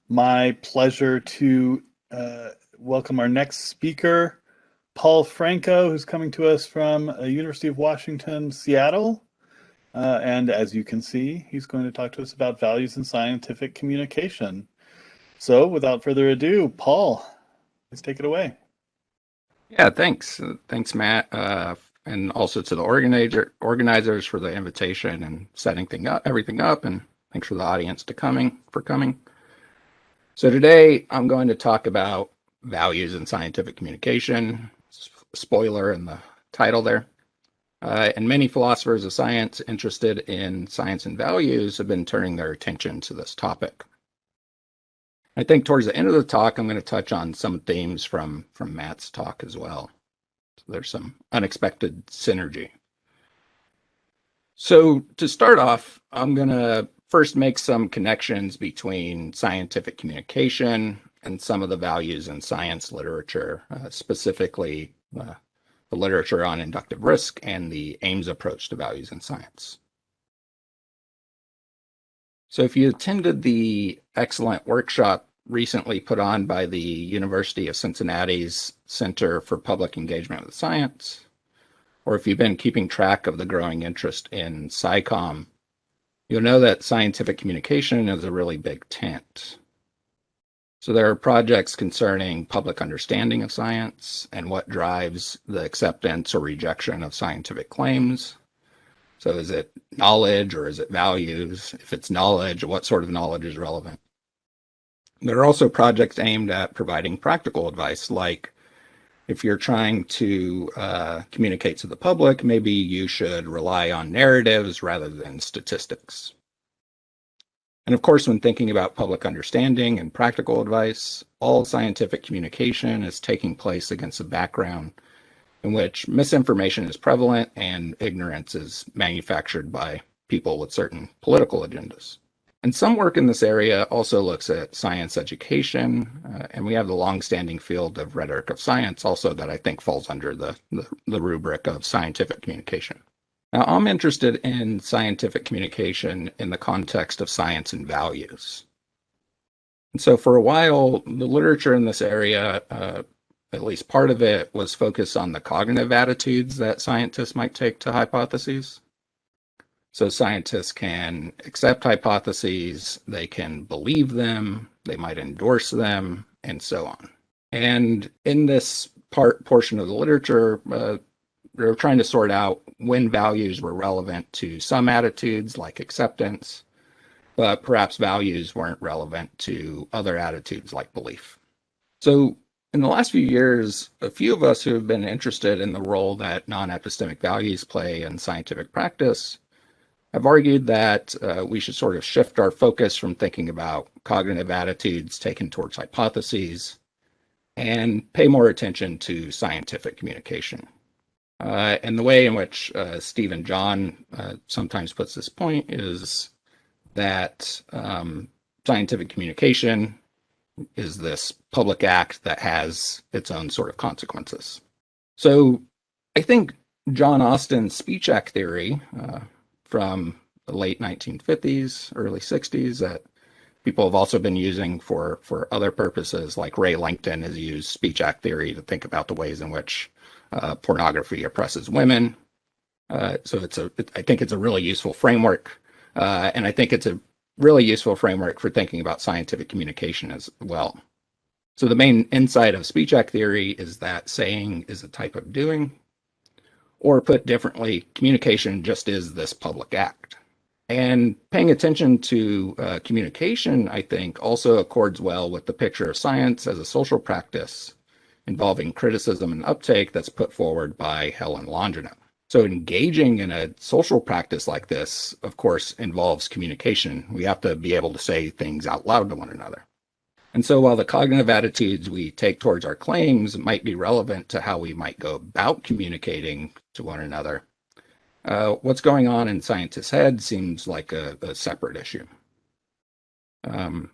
My pleasure to welcome our next speaker, Paul Franco, who's coming to us from University of Washington, Seattle. And as you can see, he's going to talk to us about values in scientific communication. So without further ado, Paul, let's take it away. Yeah, thanks. Thanks, Matt, and also to the organizers for the invitation and setting everything up, and thanks for the audience for coming. So today I'm going to talk about values in scientific communication. Spoiler in the title there. And many philosophers of science interested in science and values have been turning their attention to this topic. I think towards the end of the talk, I'm going to touch on some themes from Matt's talk as well. So there's some unexpected synergy. So to start off, I'm going to first make some connections between scientific communication and some of the values in science literature, specifically the literature on inductive risk and the Ames approach to values in science. So if you attended the excellent workshop recently put on by the University of Cincinnati's Center for Public Engagement with Science, or if you've been keeping track of the growing interest in SciComm, you'll know that scientific communication is a really big tent. So there are projects concerning public understanding of science and what drives the acceptance or rejection of scientific claims. So is it knowledge or is it values? If it's knowledge, what sort of knowledge is relevant? There are also projects aimed at providing practical advice, like if you're trying to communicate to the public, maybe you should rely on narratives rather than statistics. And of course, when thinking about public understanding and practical advice, all scientific communication is taking place against a background in which misinformation is prevalent and ignorance is manufactured by people with certain political agendas. And some work in this area also looks at science education, and we have the longstanding field of rhetoric of science also that I think falls under the rubric of scientific communication. Now, I'm interested in scientific communication in the context of science and values. And so for a while, the literature in this area, at least part of it, was focused on the cognitive attitudes that scientists might take to hypotheses. So scientists can accept hypotheses, they can believe them, they might endorse them, and so on. And in this portion of the literature, they're trying to sort out when values were relevant to some attitudes like acceptance, but perhaps values weren't relevant to other attitudes like belief. So in the last few years, a few of us who have been interested in the role that non-epistemic values play in scientific practice have argued that we should sort of shift our focus from thinking about cognitive attitudes taken towards hypotheses and pay more attention to scientific communication. And the way in which Stephen John sometimes puts this point is that scientific communication is this public act that has its own sort of consequences. So I think John Austin's speech act theory from the late 1950s, early 60s that people have also been using for other purposes, like Ray Langton has used speech act theory to think about the ways in which pornography oppresses women. So I think it's a really useful framework, and I think it's a really useful framework for thinking about scientific communication as well. So the main insight of speech act theory is that saying is a type of doing, or put differently, communication just is this public act. And paying attention to communication, I think, also accords well with the picture of science as a social practice involving criticism and uptake that's put forward by Helen Longino. So engaging in a social practice like this, of course, involves communication. We have to be able to say things out loud to one another. And so while the cognitive attitudes we take towards our claims might be relevant to how we might go about communicating to one another, what's going on in scientists' heads seems like a separate issue.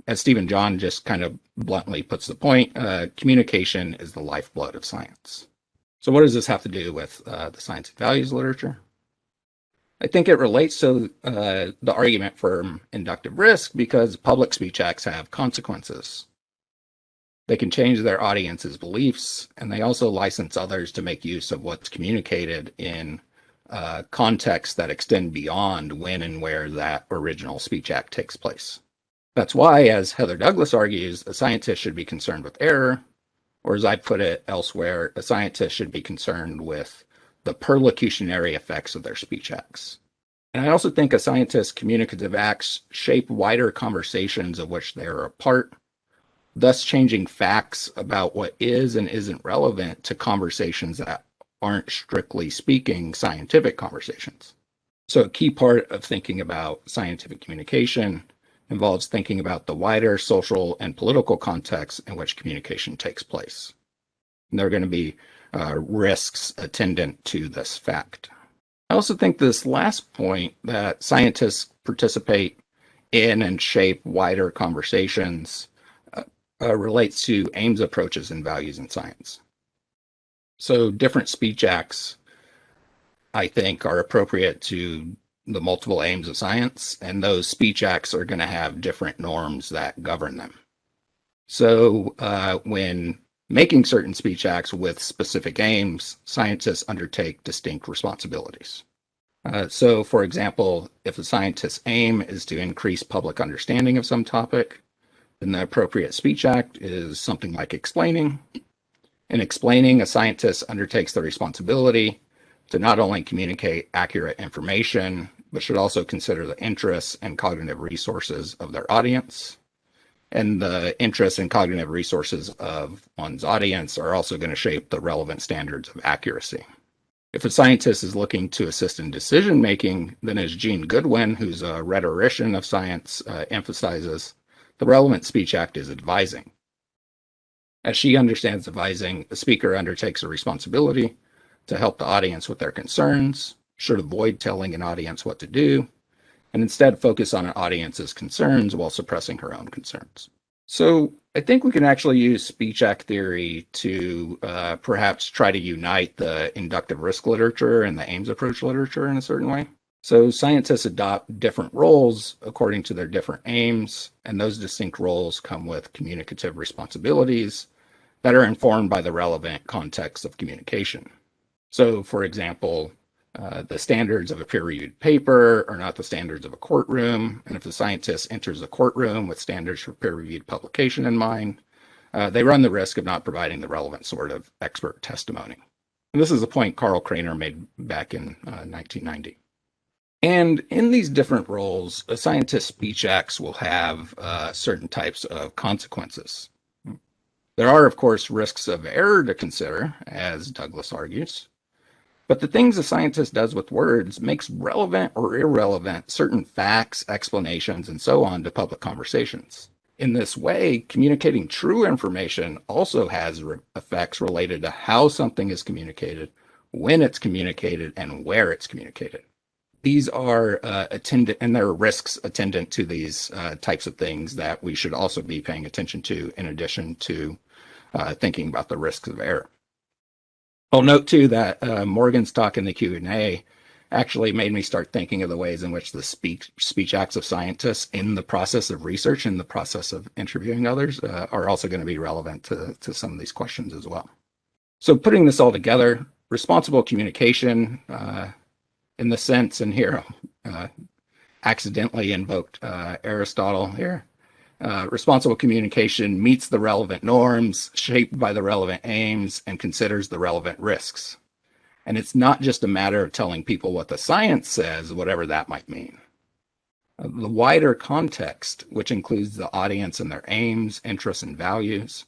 As Stephen John just kind of bluntly puts the point, communication is the lifeblood of science. So what does this have to do with the science and values literature? I think it relates to the argument for inductive risk because public speech acts have consequences. They can change their audience's beliefs, and they also license others to make use of what's communicated in contexts that extend beyond when and where that original speech act takes place. That's why, as Heather Douglas argues, a scientist should be concerned with error, or as I put it elsewhere, a scientist should be concerned with the perlocutionary effects of their speech acts. And I also think a scientist's communicative acts shape wider conversations of which they are a part, thus changing facts about what is and isn't relevant to conversations that aren't, strictly speaking, scientific conversations. So a key part of thinking about scientific communication involves thinking about the wider social and political context in which communication takes place. And there are going to be risks attendant to this fact. I also think this last point, that scientists participate in and shape wider conversations, relates to aims, approaches, and values in science. So different speech acts, I think, are appropriate to the multiple aims of science, and those speech acts are going to have different norms that govern them. So when making certain speech acts with specific aims, scientists undertake distinct responsibilities. So, for example, if a scientist's aim is to increase public understanding of some topic, then the appropriate speech act is something like explaining. In explaining, a scientist undertakes the responsibility to not only communicate accurate information, but should also consider the interests and cognitive resources of their audience. And the interests and cognitive resources of one's audience are also going to shape the relevant standards of accuracy. If a scientist is looking to assist in decision making, then as Jean Goodwin, who's a rhetorician of science, emphasizes, the relevant speech act is advising. As she understands advising, the speaker undertakes a responsibility to help the audience with their concerns, should avoid telling an audience what to do, and instead focus on an audience's concerns while suppressing her own concerns. So I think we can actually use speech act theory to perhaps try to unite the inductive risk literature and the aims approach literature in a certain way. So scientists adopt different roles according to their different aims, and those distinct roles come with communicative responsibilities that are informed by the relevant context of communication. So, for example, the standards of a peer-reviewed paper are not the standards of a courtroom, and if a scientist enters a courtroom with standards for peer-reviewed publication in mind, they run the risk of not providing the relevant sort of expert testimony. And this is a point Carl Craner made back in 1990. And in these different roles, a scientist's speech acts will have certain types of consequences. There are, of course, risks of error to consider, as Douglas argues. But the things a scientist does with words makes relevant or irrelevant certain facts, explanations, and so on to public conversations. In this way, communicating true information also has effects related to how something is communicated, when it's communicated, and where it's communicated. These are attendant, and there are risks attendant to these types of things that we should also be paying attention to, in addition to thinking about the risks of error. I'll note too that Morgan's talk in the Q&A actually made me start thinking of the ways in which the speech acts of scientists in the process of research, in the process of interviewing others, are also going to be relevant to some of these questions as well. So putting this all together, responsible communication, in the sense, and here accidentally invoked Aristotle here, responsible communication meets the relevant norms, shaped by the relevant aims, and considers the relevant risks. And it's not just a matter of telling people what the science says, whatever that might mean. The wider context, which includes the audience and their aims, interests, and values,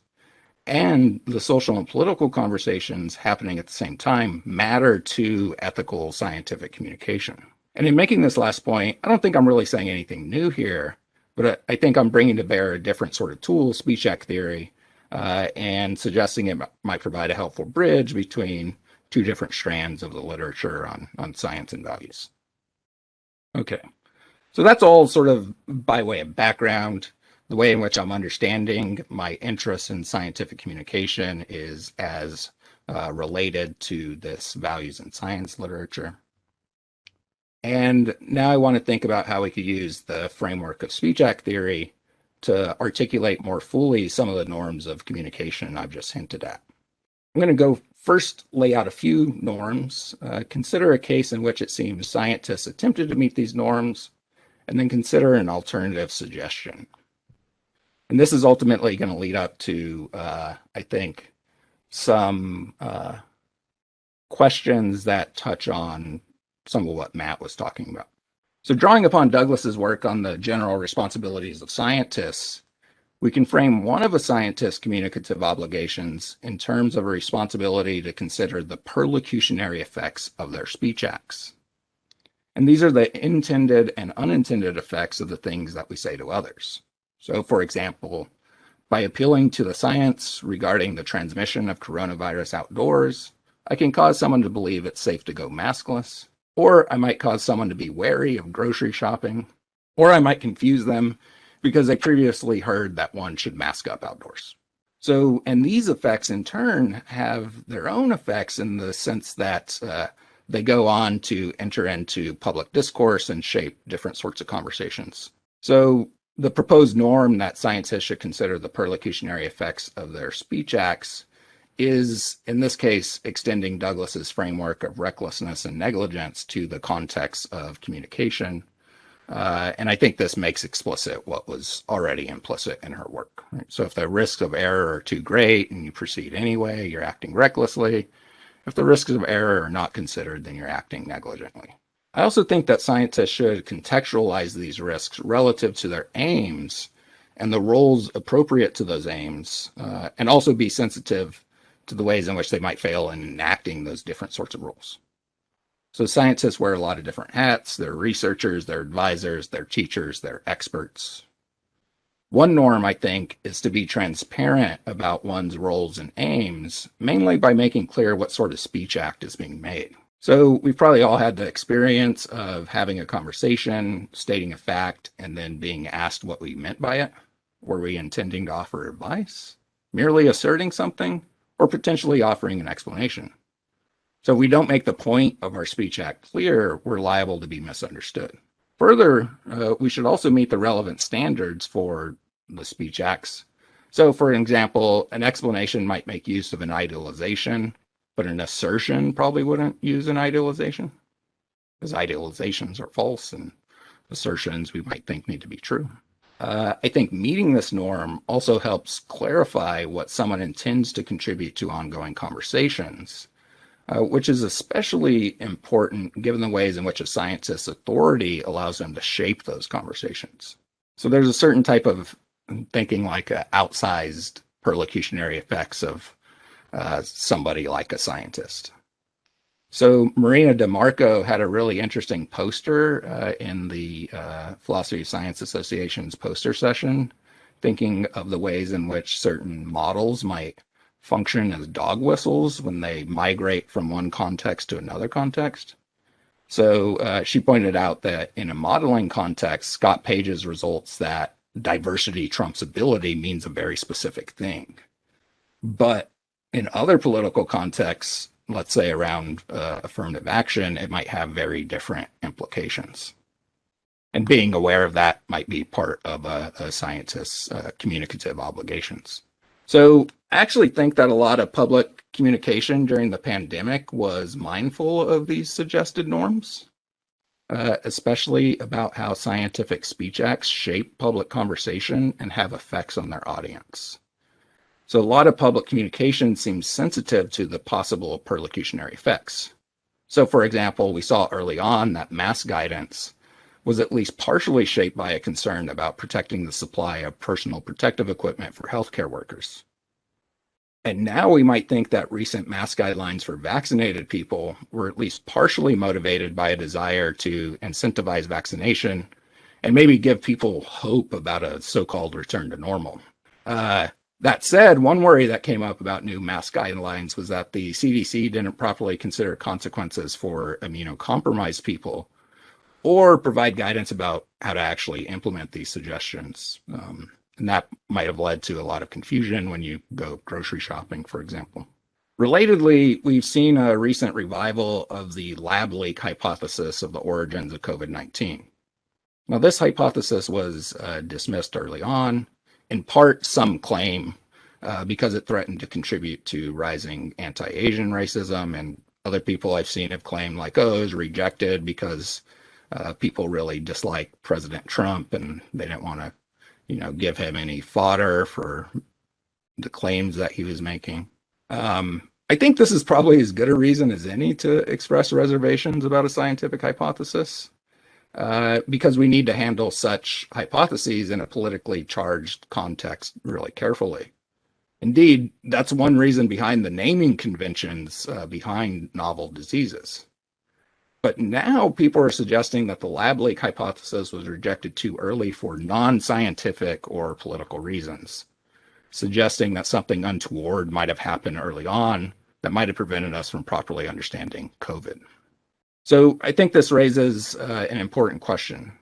and the social and political conversations happening at the same time, matter to ethical scientific communication. And in making this last point, I don't think I'm really saying anything new here, but I think I'm bringing to bear a different sort of tool, speech act theory, and suggesting it might provide a helpful bridge between two different strands of the literature on science and values. Okay, so that's all sort of by way of background. The way in which I'm understanding my interest in scientific communication is as related to this values in science literature. And now I want to think about how we could use the framework of speech act theory to articulate more fully some of the norms of communication I've just hinted at. I'm going to go first lay out a few norms, consider a case in which it seems scientists attempted to meet these norms, and then consider an alternative suggestion. And this is ultimately going to lead up to, I think, some questions that touch on some of what Matt was talking about. So drawing upon Douglas's work on the general responsibilities of scientists, we can frame one of a scientist's communicative obligations in terms of a responsibility to consider the perlocutionary effects of their speech acts. And these are the intended and unintended effects of the things that we say to others. So, for example, by appealing to the science regarding the transmission of coronavirus outdoors, I can cause someone to believe it's safe to go maskless, or I might cause someone to be wary of grocery shopping, or I might confuse them because they previously heard that one should mask up outdoors. So, and these effects in turn have their own effects in the sense that they go on to enter into public discourse and shape different sorts of conversations. So the proposed norm that scientists should consider the perlocutionary effects of their speech acts is, in this case, extending Douglas's framework of recklessness and negligence to the context of communication. And I think this makes explicit what was already implicit in her work. Right? So if the risks of error are too great and you proceed anyway, you're acting recklessly. If the risks of error are not considered, then you're acting negligently. I also think that scientists should contextualize these risks relative to their aims and the roles appropriate to those aims, and also be sensitive to the ways in which they might fail in enacting those different sorts of roles. So scientists wear a lot of different hats. They're researchers, they're advisors, they're teachers, they're experts. One norm, I think, is to be transparent about one's roles and aims, mainly by making clear what sort of speech act is being made. So we've probably all had the experience of having a conversation, stating a fact, and then being asked what we meant by it. Were we intending to offer advice, merely asserting something, or potentially offering an explanation? So if we don't make the point of our speech act clear, we're liable to be misunderstood. Further, we should also meet the relevant standards for the speech acts. So for example, an explanation might make use of an idealization, but an assertion probably wouldn't use an idealization, because idealizations are false and assertions we might think need to be true. I think meeting this norm also helps clarify what someone intends to contribute to ongoing conversations, which is especially important given the ways in which a scientist's authority allows them to shape those conversations. So there's a certain type of thinking like outsized perlocutionary effects of somebody like a scientist. So Marina DeMarco had a really interesting poster in the Philosophy of Science Association's poster session, thinking of the ways in which certain models might function as dog whistles when they migrate from one context to another context. So she pointed out that in a modeling context, Scott Page's results that diversity trumps ability means a very specific thing. But in other political contexts, let's say around affirmative action, it might have very different implications. And being aware of that might be part of a scientist's communicative obligations. So I actually think that a lot of public communication during the pandemic was mindful of these suggested norms, especially about how scientific speech acts shape public conversation and have effects on their audience. So a lot of public communication seems sensitive to the possible perlocutionary effects. So for example, we saw early on that mask guidance was at least partially shaped by a concern about protecting the supply of personal protective equipment for healthcare workers. And now we might think that recent mask guidelines for vaccinated people were at least partially motivated by a desire to incentivize vaccination and maybe give people hope about a so-called return to normal. That said, one worry that came up about new mask guidelines was that the CDC didn't properly consider consequences for immunocompromised people or provide guidance about how to actually implement these suggestions. And that might have led to a lot of confusion when you go grocery shopping, for example. Relatedly, we've seen a recent revival of the lab leak hypothesis of the origins of COVID-19. Now, this hypothesis was dismissed early on. In part, some claim because it threatened to contribute to rising anti-Asian racism, and other people I've seen have claimed like, oh, it was rejected because people really dislike President Trump and they didn't want to, give him any fodder for the claims that he was making. I think this is probably as good a reason as any to express reservations about a scientific hypothesis, because we need to handle such hypotheses in a politically charged context really carefully. Indeed, that's one reason behind the naming conventions behind novel diseases. But now people are suggesting that the lab leak hypothesis was rejected too early for non-scientific or political reasons, suggesting that something untoward might have happened early on that might have prevented us from properly understanding COVID. So I think this raises an important question.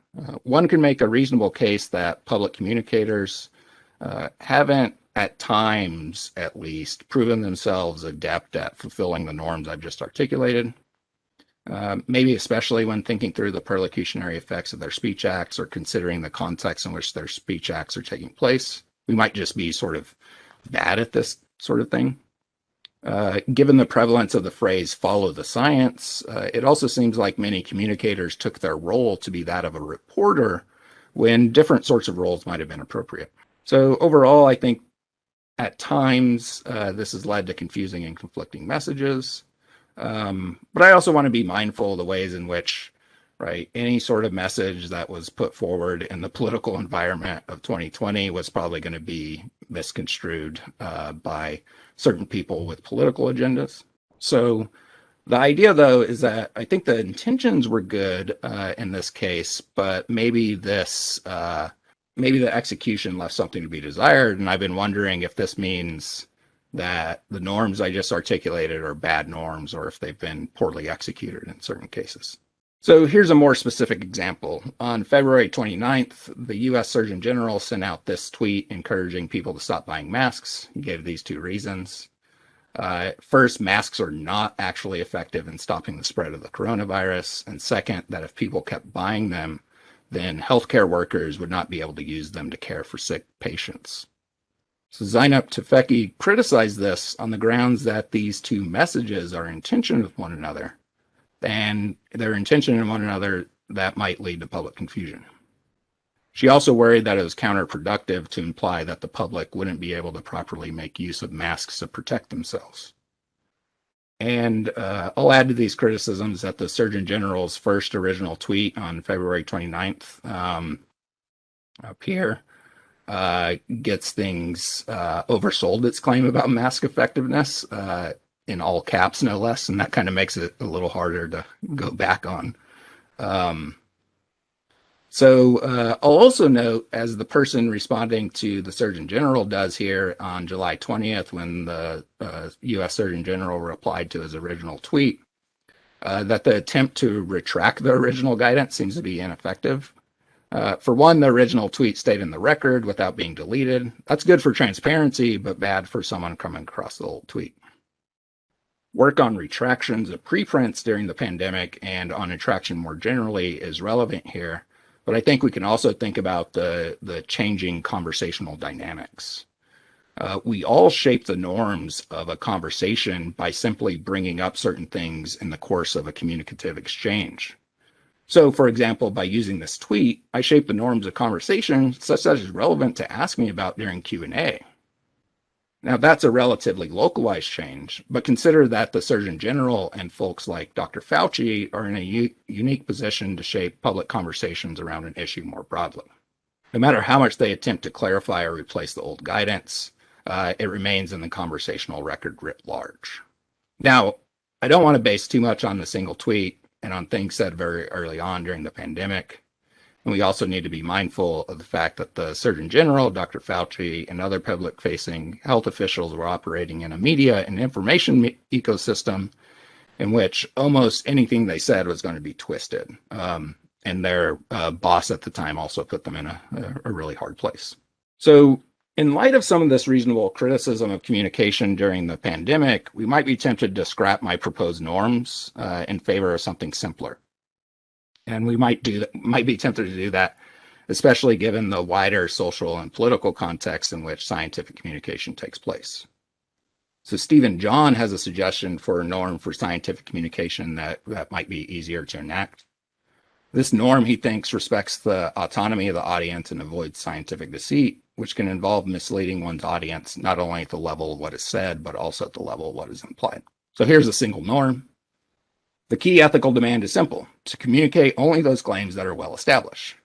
One can make a reasonable case that public communicators haven't, at times at least, proven themselves adept at fulfilling the norms I've just articulated. Maybe especially when thinking through the perlocutionary effects of their speech acts or considering the context in which their speech acts are taking place. We might just be sort of bad at this sort of thing. Given the prevalence of the phrase follow the science, it also seems like many communicators took their role to be that of a reporter when different sorts of roles might have been appropriate. So overall, I think at times this has led to confusing and conflicting messages. But I also want to be mindful of the ways in which, right, any sort of message that was put forward in the political environment of 2020 was probably going to be misconstrued by certain people with political agendas. So the idea, though, is that I think the intentions were good in this case, but maybe maybe the execution left something to be desired. And I've been wondering if this means that the norms I just articulated are bad norms or if they've been poorly executed in certain cases. So here's a more specific example. On February 29th, the US Surgeon General sent out this tweet encouraging people to stop buying masks. He gave these two reasons. First, masks are not actually effective in stopping the spread of the coronavirus. And second, that if people kept buying them, then healthcare workers would not be able to use them to care for sick patients. So Zainab Tufekci criticized this on the grounds that these two messages are in tension with one another, and they're in tension with one another that might lead to public confusion. She also worried that it was counterproductive to imply that the public wouldn't be able to properly make use of masks to protect themselves. And I'll add to these criticisms that the Surgeon General's first original tweet on February 29th up here gets things oversold, its claim about mask effectiveness, in all caps, no less, and that kind of makes it a little harder to go back on. So I'll also note, as the person responding to the Surgeon General does here on July 20th, when the U.S. Surgeon General replied to his original tweet, that the attempt to retract the original guidance seems to be ineffective. For one, the original tweet stayed in the record without being deleted. That's good for transparency, but bad for someone coming across the old tweet. Work on retractions of preprints during the pandemic and on retraction more generally is relevant here, but I think we can also think about the changing conversational dynamics. We all shape the norms of a conversation by simply bringing up certain things in the course of a communicative exchange. So, for example, by using this tweet, I shape the norms of conversation such that it's relevant to ask me about during Q&A. Now, that's a relatively localized change, but consider that the Surgeon General and folks like Dr. Fauci are in a unique position to shape public conversations around an issue more broadly. No matter how much they attempt to clarify or replace the old guidance, it remains in the conversational record writ large. Now, I don't want to base too much on the single tweet and on things said very early on during the pandemic. And we also need to be mindful of the fact that the Surgeon General, Dr. Fauci, and other public-facing health officials were operating in a media and information ecosystem in which almost anything they said was going to be twisted. And their boss at the time also put them in a really hard place. So In light of some of this reasonable criticism of communication during the pandemic, we might be tempted to scrap my proposed norms in favor of something simpler. And we might be tempted to do that, especially given the wider social and political context in which scientific communication takes place. So Stephen John has a suggestion for a norm for scientific communication that might be easier to enact. This norm, he thinks, respects the autonomy of the audience and avoids scientific deceit, which can involve misleading one's audience not only at the level of what is said, but also at the level of what is implied. So here's a single norm. The key ethical demand is simple: to communicate only those claims that are well established.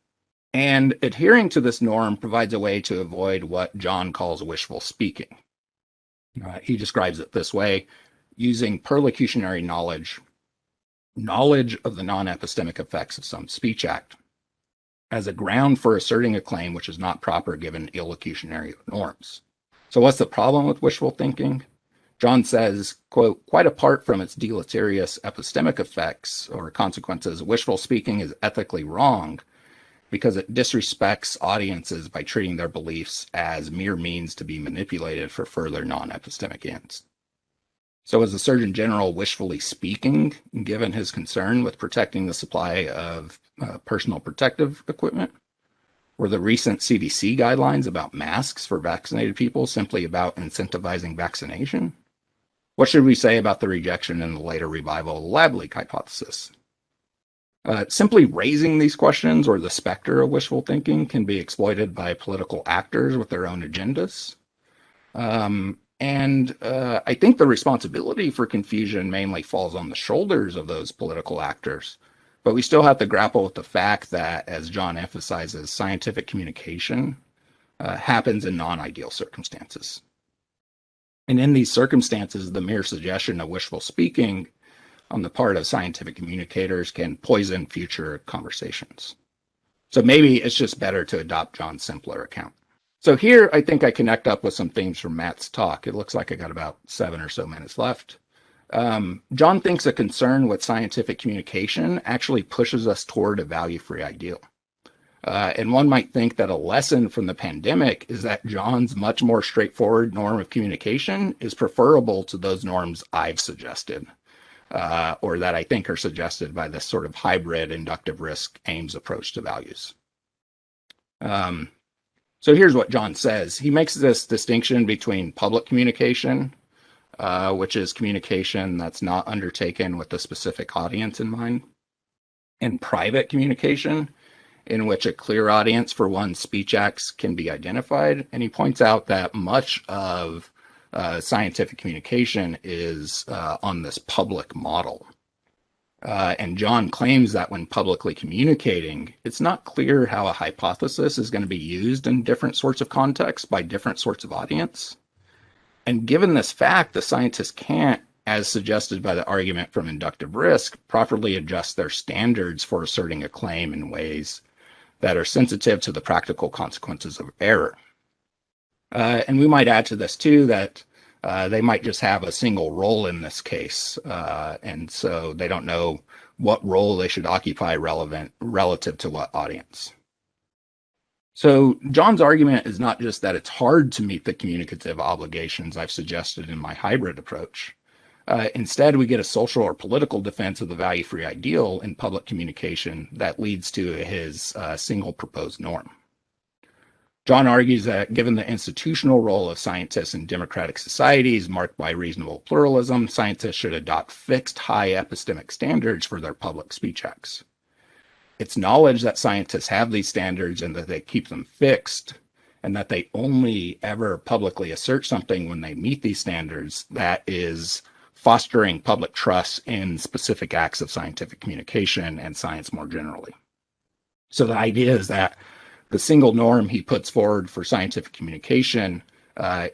And adhering to this norm provides a way to avoid what John calls wishful speaking. He describes it this way: using perlocutionary knowledge of the non-epistemic effects of some speech act as a ground for asserting a claim which is not proper given illocutionary norms. So what's the problem with wishful thinking? John says, quote, "Quite apart from its deleterious epistemic effects or consequences, wishful speaking is ethically wrong because it disrespects audiences by treating their beliefs as mere means to be manipulated for further non-epistemic ends." So is the Surgeon General wishfully speaking, given his concern with protecting the supply of personal protective equipment? Were the recent CDC guidelines about masks for vaccinated people simply about incentivizing vaccination? What should we say about the rejection and the later revival of the lab leak hypothesis? Simply raising these questions or the specter of wishful thinking can be exploited by political actors with their own agendas. I think the responsibility for confusion mainly falls on the shoulders of those political actors. But we still have to grapple with the fact that, as John emphasizes, scientific communication happens in non-ideal circumstances. And in these circumstances, the mere suggestion of wishful speaking on the part of scientific communicators can poison future conversations. So maybe it's just better to adopt John's simpler account. So here, I think I connect up with some themes from Matt's talk. It looks like I got about 7 or so minutes left. John thinks a concern with scientific communication actually pushes us toward a value-free ideal. And one might think that a lesson from the pandemic is that John's much more straightforward norm of communication is preferable to those norms I've suggested, or that I think are suggested by this sort of hybrid inductive risk aims approach to values. So here's what John says. He makes this distinction between public communication, which is communication that's not undertaken with a specific audience in mind, and private communication, in which a clear audience for one's speech acts can be identified. And he points out that much of scientific communication is on this public model. And John claims that when publicly communicating, it's not clear how a hypothesis is going to be used in different sorts of contexts by different sorts of audience. And given this fact, the scientists can't, as suggested by the argument from inductive risk, properly adjust their standards for asserting a claim in ways that are sensitive to the practical consequences of error. And we might add to this too that they might just have a single role in this case, and so they don't know what role they should occupy relative to what audience. So John's argument is not just that it's hard to meet the communicative obligations I've suggested in my hybrid approach. Instead, we get a social or political defense of the value-free ideal in public communication that leads to his single proposed norm. John argues that given the institutional role of scientists in democratic societies marked by reasonable pluralism, scientists should adopt fixed high epistemic standards for their public speech acts. It's knowledge that scientists have these standards and that they keep them fixed, and that they only ever publicly assert something when they meet these standards that is fostering public trust in specific acts of scientific communication and science more generally. So the idea is that the single norm he puts forward for scientific communication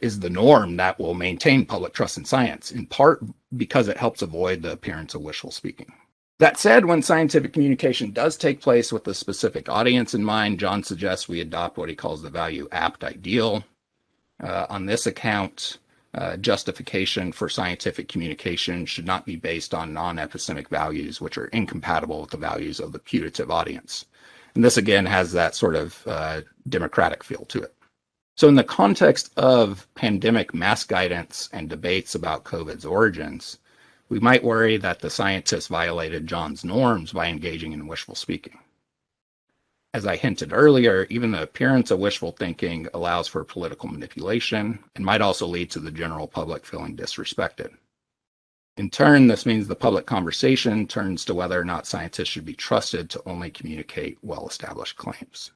is the norm that will maintain public trust in science, in part because it helps avoid the appearance of wishful speaking. That said, when scientific communication does take place with a specific audience in mind, John suggests we adopt what he calls the value-apt ideal. On this account, justification for scientific communication should not be based on non-epistemic values, which are incompatible with the values of the putative audience. And this, again, has that sort of democratic feel to it. So in the context of pandemic mass guidance and debates about COVID's origins, we might worry that the scientists violated John's norms by engaging in wishful speaking. As I hinted earlier, even the appearance of wishful thinking allows for political manipulation and might also lead to the general public feeling disrespected. In turn, this means the public conversation turns to whether or not scientists should be trusted to only communicate well-established claims.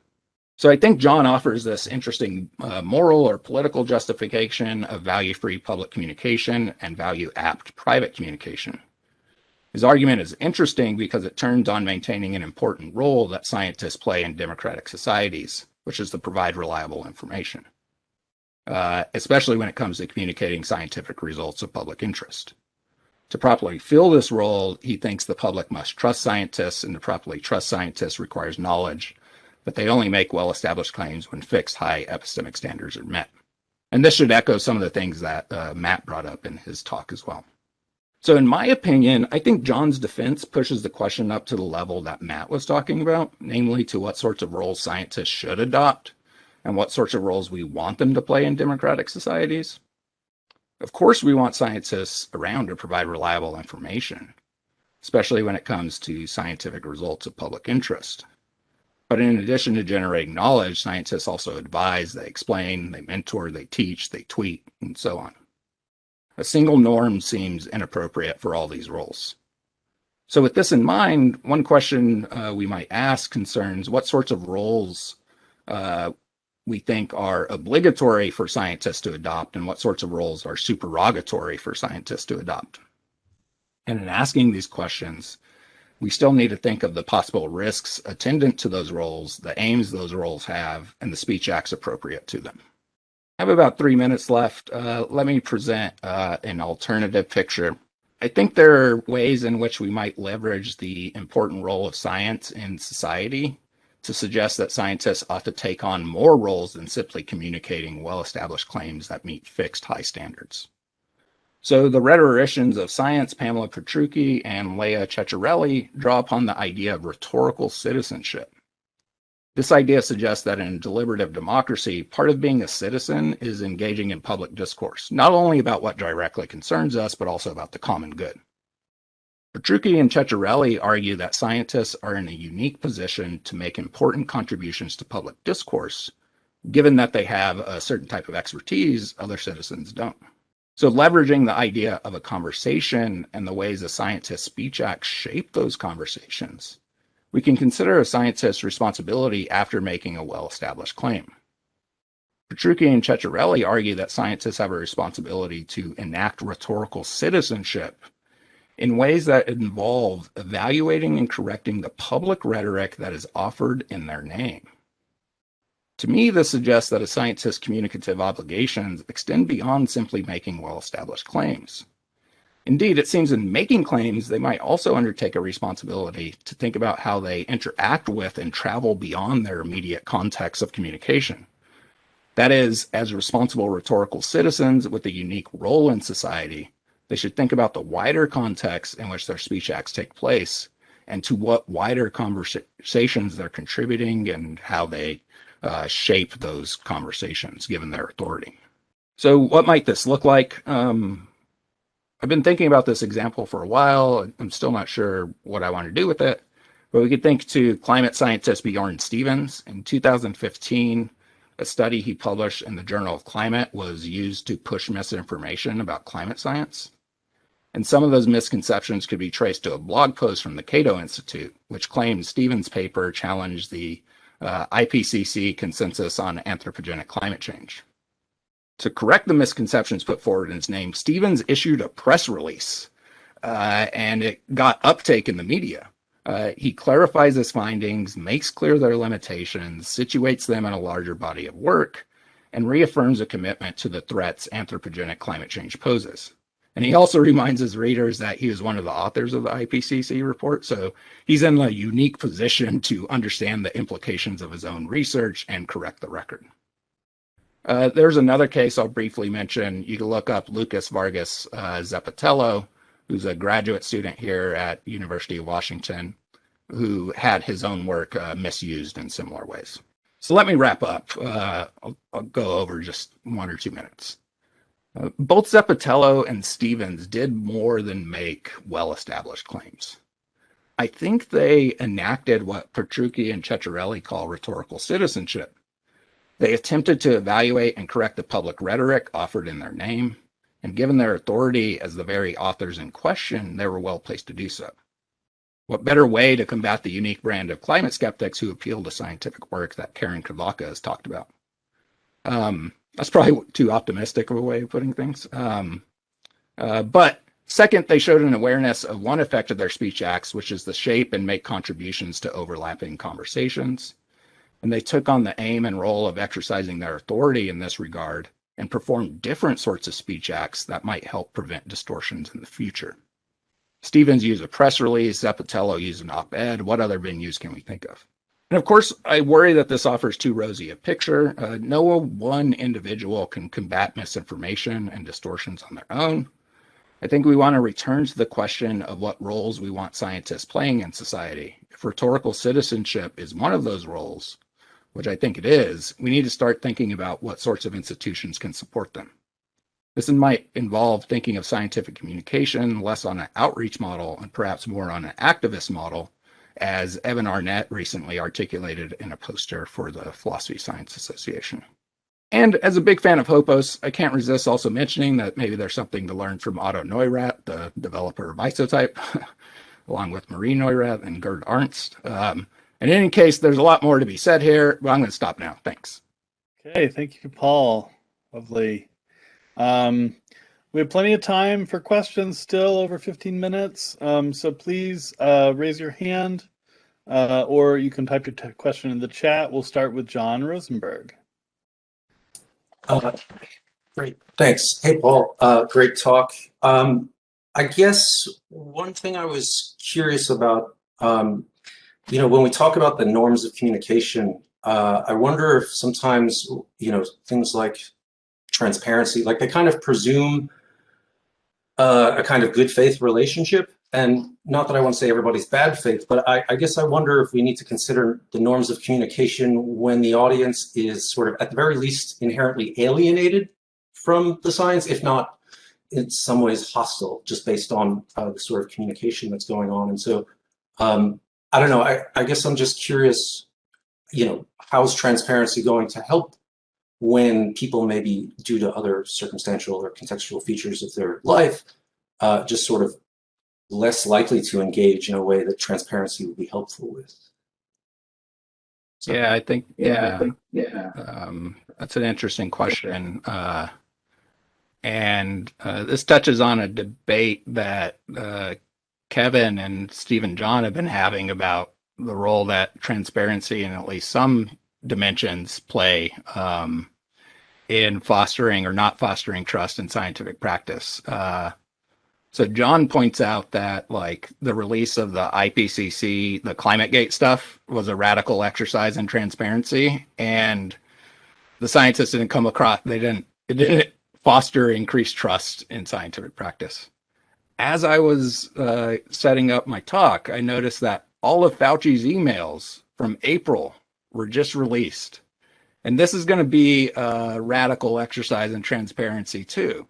So I think John offers this interesting moral or political justification of value-free public communication and value-apt private communication. His argument is interesting because it turns on maintaining an important role that scientists play in democratic societies, which is to provide reliable information, especially when it comes to communicating scientific results of public interest. To properly fill this role, he thinks the public must trust scientists, and to properly trust scientists requires knowledge that they only make well-established claims when fixed high epistemic standards are met. And this should echo some of the things that Matt brought up in his talk as well. So in my opinion, I think John's defense pushes the question up to the level that Matt was talking about, namely to what sorts of roles scientists should adopt and what sorts of roles we want them to play in democratic societies. Of course, we want scientists around to provide reliable information, especially when it comes to scientific results of public interest. But in addition to generating knowledge, scientists also advise, they explain, they mentor, they teach, they tweet, and so on. A single norm seems inappropriate for all these roles. So with this in mind, one question we might ask concerns what sorts of roles we think are obligatory for scientists to adopt and what sorts of roles are supererogatory for scientists to adopt. And in asking these questions, we still need to think of the possible risks attendant to those roles, the aims those roles have, and the speech acts appropriate to them. I have about 3 minutes left. Let me present an alternative picture. I think there are ways in which we might leverage the important role of science in society to suggest that scientists ought to take on more roles than simply communicating well-established claims that meet fixed high standards. So the rhetoricians of science, Pamela Petrucci and Leah Ceccarelli, draw upon the idea of rhetorical citizenship. This idea suggests that in deliberative democracy, part of being a citizen is engaging in public discourse, not only about what directly concerns us, but also about the common good. Petrucci and Ceccarelli argue that scientists are in a unique position to make important contributions to public discourse, given that they have a certain type of expertise other citizens don't. So leveraging the idea of a conversation and the ways a scientist's speech acts shape those conversations, we can consider a scientist's responsibility after making a well-established claim. Petrucci and Ceccarelli argue that scientists have a responsibility to enact rhetorical citizenship in ways that involve evaluating and correcting the public rhetoric that is offered in their name. To me, this suggests that a scientist's communicative obligations extend beyond simply making well-established claims. Indeed, it seems in making claims, they might also undertake a responsibility to think about how they interact with and travel beyond their immediate context of communication. That is, as responsible rhetorical citizens with a unique role in society, they should think about the wider context in which their speech acts take place and to what wider conversations they're contributing and how they shape those conversations given their authority. So what might this look like? I've been thinking about this example for a while. I'm still not sure what I want to do with it, but we could think to climate scientist Bjorn Stevens. In 2015, a study he published in the Journal of Climate was used to push misinformation about climate science. And some of those misconceptions could be traced to a blog post from the Cato Institute, which claimed Stevens' paper challenged the IPCC consensus on anthropogenic climate change. To correct the misconceptions put forward in his name, Stevens issued a press release, and it got uptake in the media. He clarifies his findings, makes clear their limitations, situates them in a larger body of work, and reaffirms a commitment to the threats anthropogenic climate change poses. And he also reminds his readers that he was one of the authors of the IPCC report, so he's in a unique position to understand the implications of his own research and correct the record. There's another case I'll briefly mention. You can look up Lucas Vargas Zapatello, who's a graduate student here at University of Washington, who had his own work misused in similar ways. So let me wrap up. I'll go over just 1 or 2 minutes. Both Zeppatello and Stevens did more than make well-established claims. I think they enacted what Petrucci and Ceccarelli call rhetorical citizenship. They attempted to evaluate and correct the public rhetoric offered in their name, and given their authority as the very authors in question, they were well placed to do so. What better way to combat the unique brand of climate skeptics who appeal to scientific work that Karen Kavaka has talked about? That's probably too optimistic of a way of putting things. But second, they showed an awareness of one effect of their speech acts, which is to shape and make contributions to overlapping conversations. And they took on the aim and role of exercising their authority in this regard and performed different sorts of speech acts that might help prevent distortions in the future. Stevens used a press release, Zeppatello used an op-ed. What other venues can we think of? And of course, I worry that this offers too rosy a picture. No one individual can combat misinformation and distortions on their own. I think we want to return to the question of what roles we want scientists playing in society. If rhetorical citizenship is one of those roles, which I think it is, we need to start thinking about what sorts of institutions can support them. This might involve thinking of scientific communication less on an outreach model and perhaps more on an activist model, as Evan Arnett recently articulated in a poster for the Philosophy Science Association. And as a big fan of Hopos, I can't resist also mentioning that maybe there's something to learn from Otto Neurath, the developer of Isotype, along with Marie Neurath and Gerd Arnst. In any case, there's a lot more to be said here, but I'm going to stop now. Thanks. Okay, thank you, Paul. Lovely. We have plenty of time for questions still, over 15 minutes. So please raise your hand or you can type your question in the chat. We'll start with John Rosenberg. Great, thanks. Hey, Paul, great talk. I guess one thing I was curious about, when we talk about the norms of communication, I wonder if sometimes, things like transparency, like they kind of presume a kind of good faith relationship. And not that I want to say everybody's bad faith, but I guess I wonder if we need to consider the norms of communication when the audience is sort of, at the very least, inherently alienated from the science, if not in some ways hostile, just based on the sort of communication that's going on. And so, I don't know, I guess I'm just curious, how's transparency going to help when people maybe, due to other circumstantial or contextual features of their life, just sort of less likely to engage in a way that transparency would be helpful with. So, I think that's an interesting question. And this touches on a debate that Kevin and Stephen John have been having about the role that transparency in at least some dimensions play in fostering or not fostering trust in scientific practice. So John points out that like the release of the IPCC, the ClimateGate stuff was a radical exercise in transparency, and the scientists didn't come across, it didn't foster increased trust in scientific practice. As I was setting up my talk, I noticed that all of Fauci's emails from April were just released. And this is going to be a radical exercise in transparency too,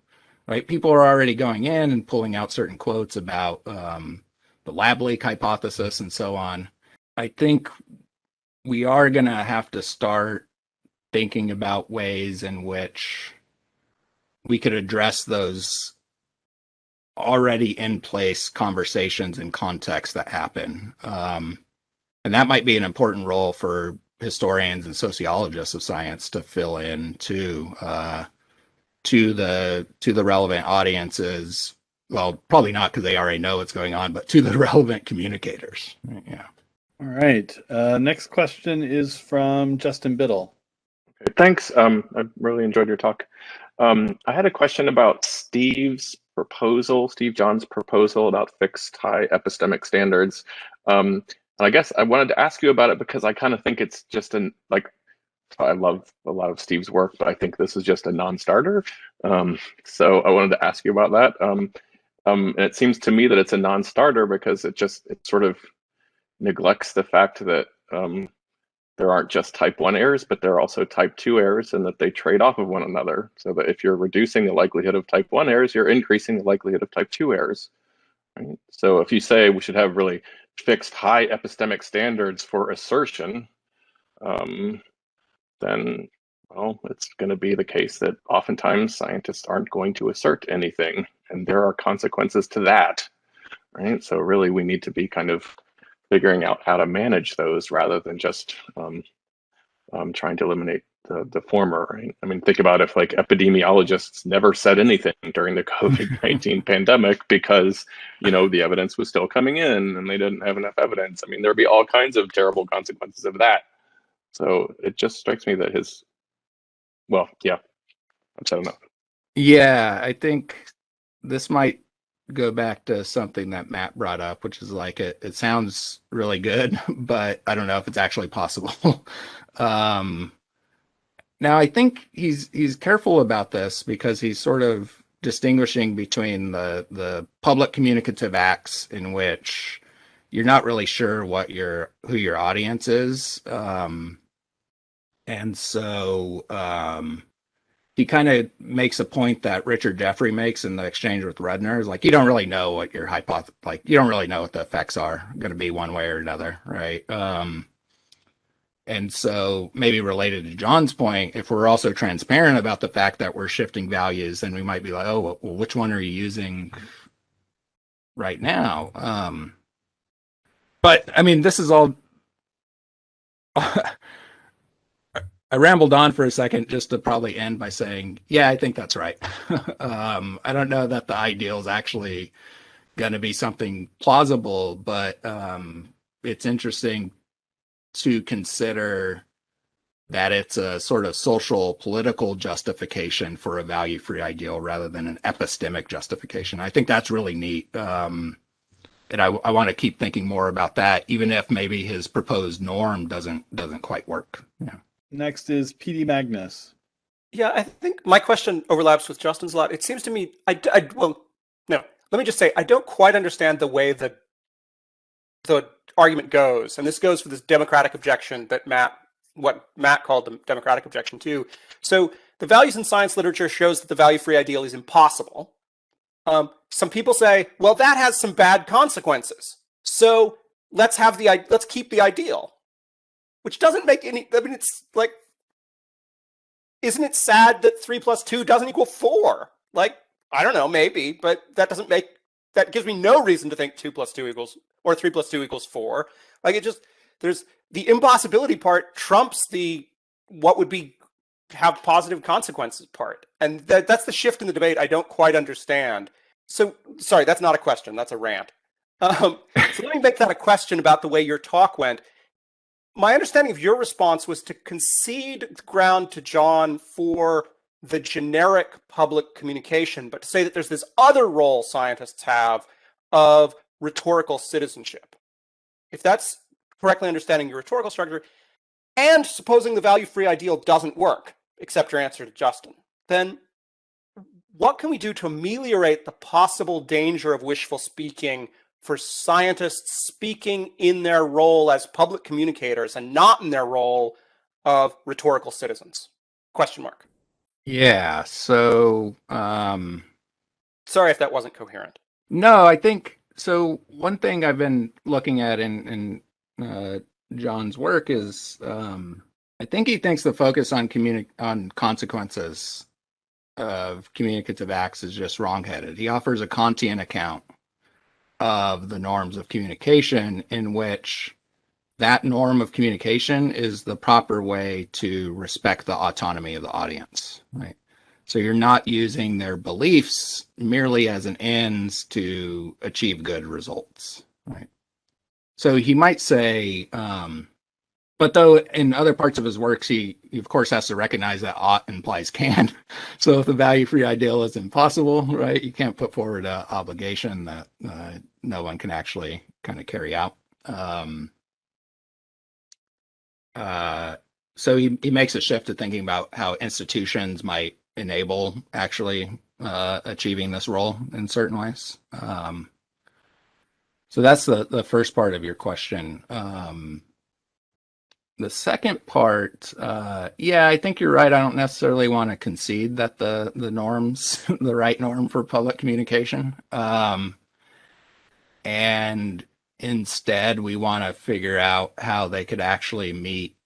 right? People are already going in and pulling out certain quotes about the lab leak hypothesis and so on. I think we are going to have to start thinking about ways in which we could address those already in place conversations and contexts that happen. And that might be an important role for historians and sociologists of science to fill in to the relevant audiences. Well, probably not because they already know what's going on, but to the relevant communicators. Yeah. All right. Next question is from Justin Biddle. Okay, thanks. I really enjoyed your talk. I had a question about Steve John's proposal about fixed high epistemic standards. And I guess I wanted to ask you about it because I kind of think it's just I love a lot of Steve's work, but I think this is just a non-starter. So I wanted to ask you about that. And it seems to me that it's a non-starter because it sort of neglects the fact that there aren't just type 1 errors, but there are also type 2 errors, and that they trade off of one another. So that if you're reducing the likelihood of type 1 errors, you're increasing the likelihood of type 2 errors. Right? So if you say we should have really fixed high epistemic standards for assertion, then, well, it's going to be the case that oftentimes scientists aren't going to assert anything, and there are consequences to that, right? So really, we need to be kind of figuring out how to manage those rather than just trying to eliminate the former, right? I mean, think about if like epidemiologists never said anything during the COVID-19 pandemic because, you know, the evidence was still coming in and they didn't have enough evidence. I mean, there'd be all kinds of terrible consequences of that. So it just strikes me that well, yeah, I've said enough. Yeah, I think this might go back to something that Matt brought up, which is like it sounds really good, but I don't know if it's actually possible. Now I think he's careful about this because he's sort of distinguishing between the public communicative acts in which you're not really sure who your audience is. And so he kind of makes a point that Richard Jeffrey makes in the exchange with Rudner, is like, you don't really know what your you don't really know what the effects are going to be one way or another, right? And so maybe related to John's point, if we're also transparent about the fact that we're shifting values, then we might be like, oh, well, which one are you using right now? But I mean, this is all I rambled on for a second just to probably end by saying, yeah, I think that's right. I don't know that the ideal is actually going to be something plausible, but it's interesting to consider that it's a sort of social political justification for a value-free ideal rather than an epistemic justification. I think that's really neat. And I want to keep thinking more about that, even if maybe his proposed norm doesn't quite work. Yeah. Next is PD Magnus. Yeah, I think my question overlaps with Justin's a lot. It seems to me, well, no, let me just say, I don't quite understand the way the argument goes. And this goes for this democratic objection that what Matt called the democratic objection too. So the values in science literature shows that the value-free ideal is impossible. Some people say, well, that has some bad consequences. So let's keep the ideal. Which doesn't make any, I mean, it's like, isn't it sad that 3 + 2 doesn't equal 4? Like, I don't know, maybe, but that gives me no reason to think 2 + 2 equals, or 3 + 2 equals 4. Like, there's the impossibility part trumps what would have positive consequences part. And that's the shift in the debate I don't quite understand. So, sorry, that's not a question, that's a rant. So let me make that a question about the way your talk went. My understanding of your response was to concede ground to John for the generic public communication, but to say that there's this other role scientists have of rhetorical citizenship. If that's correctly understanding your rhetorical structure, and supposing the value-free ideal doesn't work, except your answer to Justin, then what can we do to ameliorate the possible danger of wishful speaking for scientists speaking in their role as public communicators and not in their role of rhetorical citizens? Question mark. Yeah. So, sorry if that wasn't coherent. No, I think so. One thing I've been looking at in John's work is I think he thinks the focus on consequences of communicative acts is just wrongheaded. He offers a Kantian account of the norms of communication in which that norm of communication is the proper way to respect the autonomy of the audience, right? So you're not using their beliefs merely as an ends to achieve good results, right? So he might say, but though in other parts of his works, he of course has to recognize that ought implies can. So if the value-free ideal is impossible, right, you can't put forward an obligation that no one can actually kind of carry out. So he makes a shift to thinking about how institutions might enable actually achieving this role in certain ways. So that's the first part of your question. The second part, yeah, I think you're right. I don't necessarily want to concede that the norm's the right norm for public communication. And instead, we want to figure out how they could actually meet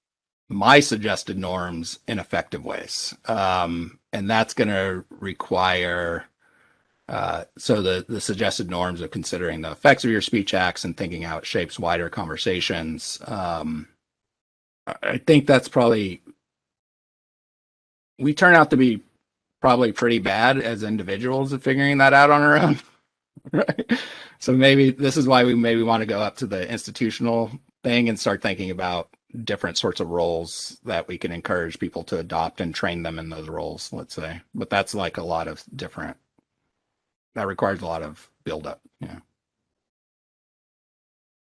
my suggested norms in effective ways. And that's going to require so the suggested norms of considering the effects of your speech acts and thinking how it shapes wider conversations. I think that's probably, we turn out to be probably pretty bad as individuals at figuring that out on our own. Right. So maybe this is why we maybe want to go up to the institutional thing and start thinking about different sorts of roles that we can encourage people to adopt and train them in those roles, let's say. But that's like a lot of different, that requires a lot of build up. Yeah.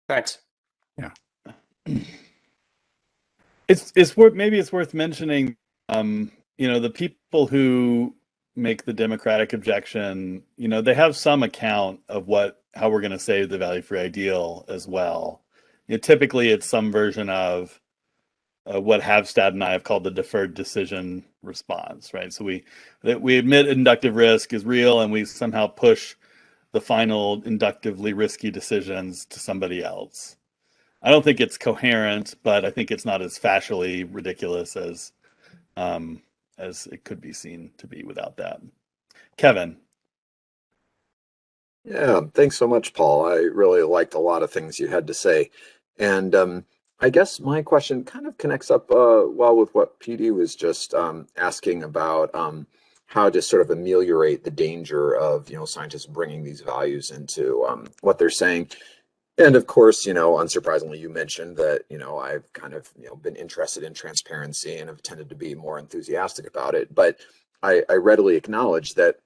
Thanks. Yeah. It's worth mentioning, the people who make the democratic objection, they have some account of how we're going to save the value-free ideal as well. Typically, it's some version of what Havstad and I have called the deferred decision response, right? So we admit inductive risk is real, and we somehow push the final inductively risky decisions to somebody else. I don't think it's coherent, but I think it's not as facially ridiculous as it could be seen to be without that. Kevin. Yeah, thanks so much, Paul. I really liked a lot of things you had to say. And I guess my question kind of connects up well with what PD was just asking about how to sort of ameliorate the danger of, scientists bringing these values into what they're saying. And of course, unsurprisingly, you mentioned that, I've kind of, been interested in transparency and have tended to be more enthusiastic about it. But I readily acknowledge that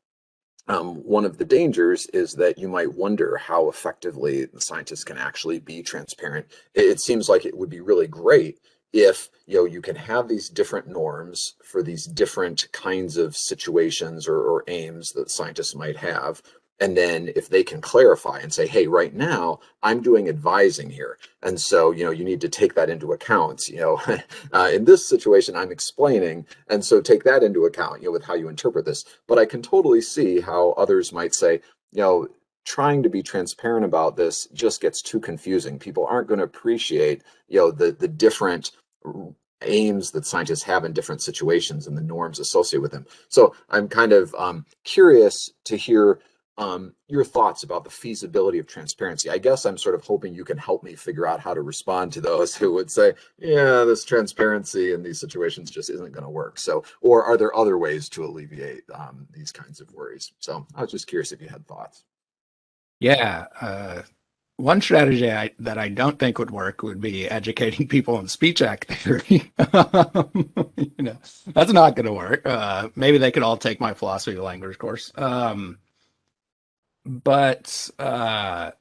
one of the dangers is that you might wonder how effectively the scientists can actually be transparent. It seems like it would be really great if you can have these different norms for these different kinds of situations or aims that scientists might have. And then if they can clarify and say, hey, right now I'm doing advising here. And so, you need to take that into account. In this situation, I'm explaining. And so take that into account, with how you interpret this. But I can totally see how others might say, trying to be transparent about this just gets too confusing. People aren't going to appreciate, the different aims that scientists have in different situations and the norms associated with them. So I'm kind of curious to hear your thoughts about the feasibility of transparency. I guess I'm sort of hoping you can help me figure out how to respond to those who would say, yeah, this transparency in these situations just isn't going to work. So, or are there other ways to alleviate these kinds of worries? So I was just curious if you had thoughts. Yeah. One strategy that I don't think would work would be educating people on speech act theory. That's not going to work. Maybe they could all take my philosophy of language course. But I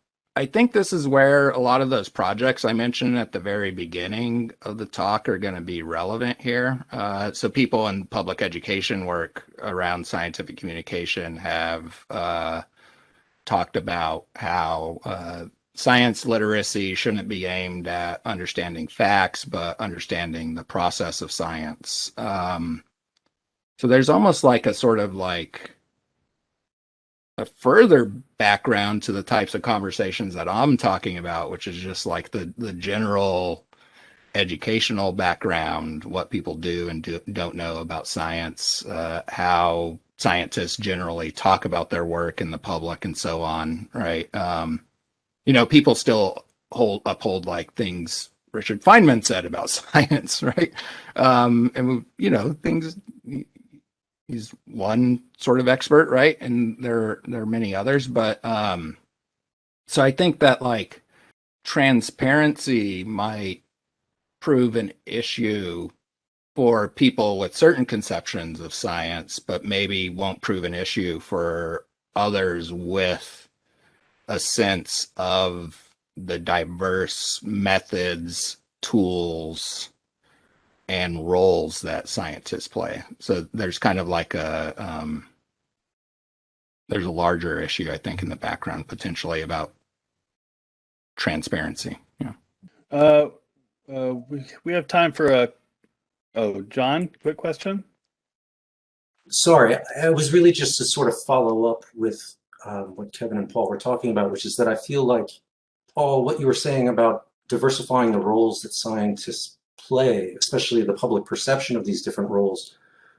think this is where a lot of those projects I mentioned at the very beginning of the talk are going to be relevant here. So people in public education work around scientific communication have talked about how science literacy shouldn't be aimed at understanding facts, but understanding the process of science. So there's almost like a sort of like a further background to the types of conversations that I'm talking about, which is just like the general educational background, what people do and don't know about science, how scientists generally talk about their work in the public and so on, right? People still uphold like things Richard Feynman said about science, right? And things. He's one sort of expert, right? And there are many others, but so I think that like transparency might prove an issue for people with certain conceptions of science, but maybe won't prove an issue for others with a sense of the diverse methods, tools, and roles that scientists play. So there's kind of like there's a larger issue, I think, in the background potentially about transparency. Yeah. we have time for a, oh, John, quick question. Sorry, it was really just to sort of follow up with what Kevin and Paul were talking about, which is that I feel like, Paul, what you were saying about diversifying the roles that scientists play, especially the public perception of these different roles,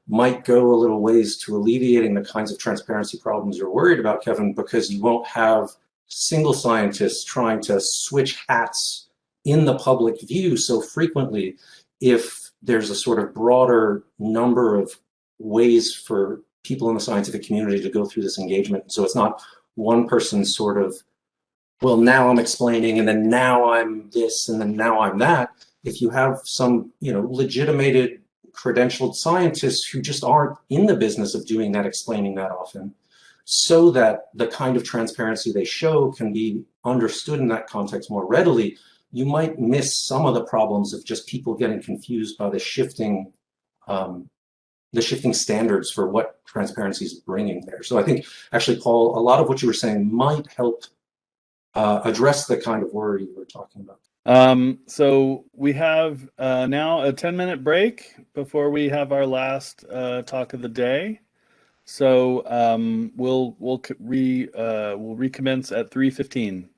might go a little ways to alleviating the kinds of transparency problems you're worried about, Kevin, because you won't have single scientists trying to switch hats in the public view so frequently if there's a sort of broader number of ways for people in the scientific community to go through this engagement. So it's not one person sort of, well, now I'm explaining, and then now I'm this, and then now I'm that. If you have some, legitimated, credentialed scientists who just aren't in the business of doing that, explaining that often, so that the kind of transparency they show can be understood in that context more readily, you might miss some of the problems of just people getting confused by the shifting standards for what transparency is bringing there. So I think, actually, Paul, a lot of what you were saying might help address the kind of worry you were talking about. So we have now a 10-minute break before we have our last talk of the day. So we'll recommence at 3:15.